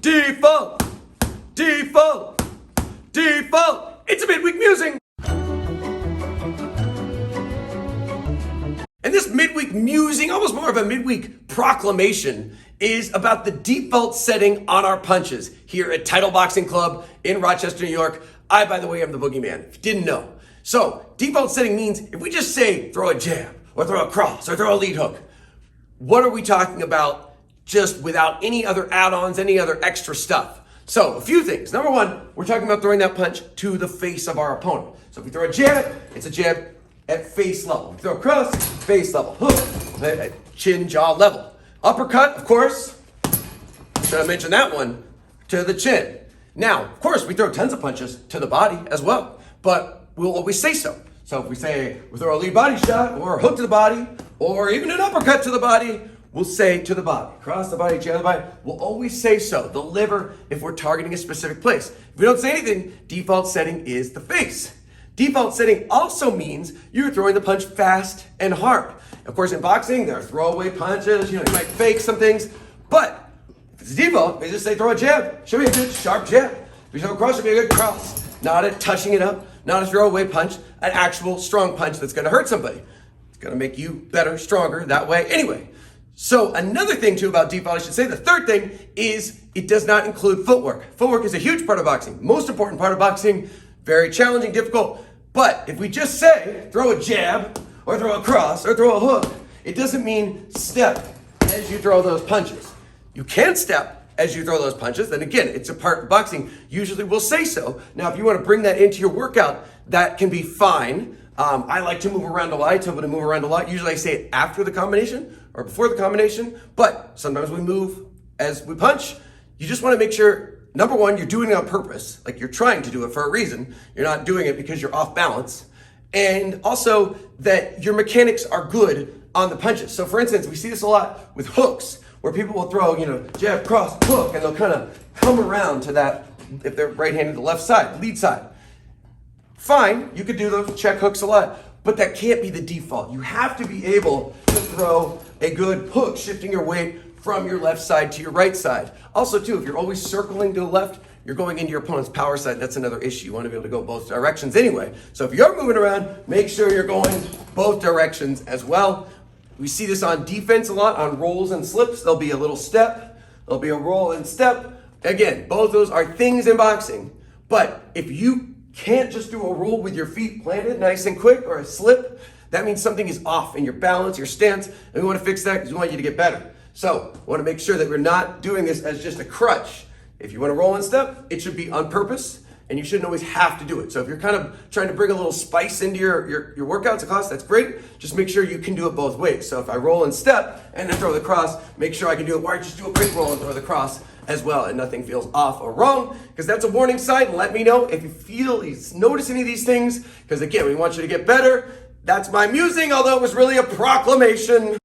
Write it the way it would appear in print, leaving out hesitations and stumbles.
Default, default, default. It's a midweek musing. And this midweek musing, almost more of a midweek proclamation, is about the default setting on our punches here at Title Boxing Club in Rochester, New York. I, by the way, am the boogeyman, if you didn't know. So default setting means if we just say throw a jab or throw a cross or throw a lead hook, what are we talking about just without any other add-ons, any other extra stuff? So a few things. Number one, we're talking about throwing that punch to the face of our opponent. So if we throw a jab, it's a jab at face level. If we throw a cross, face level. Hook, at chin, jaw level. Uppercut, of course, should I mention that one, to the chin. Now, of course, we throw tons of punches to the body as well, but we'll always say so. So if we say we throw a lead body shot or a hook to the body or even an uppercut to the body, we'll say to the body. Cross the body, jab the body. We'll always say so. The liver if we're targeting a specific place. If we don't say anything, default setting is the face. Default setting also means you're throwing the punch fast and hard. Of course, in boxing, there are throwaway punches. You might fake some things, but if it's default, they just say throw a jab. Should be a good sharp jab. If you throw a cross, should be a good cross. Not a touching it up, not a throwaway punch, an actual strong punch that's gonna hurt somebody. It's gonna make you better, stronger that way. Anyway, so another thing too about default, I should say, the third thing is it does not include footwork. Footwork is a huge part of boxing, most important part of boxing, very challenging, difficult. But if we just say throw a jab or throw a cross or throw a hook, it doesn't mean step as you throw those punches. You can step as you throw those punches, then again, it's a part of boxing. Usually we'll say so. Now, if you want to bring that into your workout, that can be fine. I like to move around a lot. I tell people to move around a lot. Usually I say it after the combination or before the combination, but sometimes we move as we punch. You just want to make sure, number one, you're doing it on purpose, like you're trying to do it for a reason. You're not doing it because you're off balance. And also that your mechanics are good on the punches. So for instance, we see this a lot with hooks, where people will throw, jab, cross, hook, and they'll kind of come around to that, if they're right-handed, the left side, lead side. Fine, you could do those check hooks a lot, but that can't be the default. You have to be able to throw a good hook, shifting your weight from your left side to your right side. Also too, if you're always circling to the left, you're going into your opponent's power side. That's another issue. You want to be able to go both directions anyway. So if you're moving around, make sure you're going both directions as well. We see this on defense a lot, on rolls and slips. There'll be a little step, there'll be a roll and step. Again, both those are things in boxing. But if you can't just do a roll with your feet planted nice and quick or a slip, that means something is off in your balance, your stance, and we want to fix that because we want you to get better. So we want to make sure that we're not doing this as just a crutch. If you want to roll and step, it should be on purpose, and you shouldn't always have to do it. So if you're kind of trying to bring a little spice into your workouts, class, that's great. Just make sure you can do it both ways. So if I roll and step and then throw the cross, make sure I can do it where I just do a quick roll and throw the cross as well, and nothing feels off or wrong, because that's a warning sign. And let me know if you notice any of these things, because again, we want you to get better. That's my musing, although it was really a proclamation.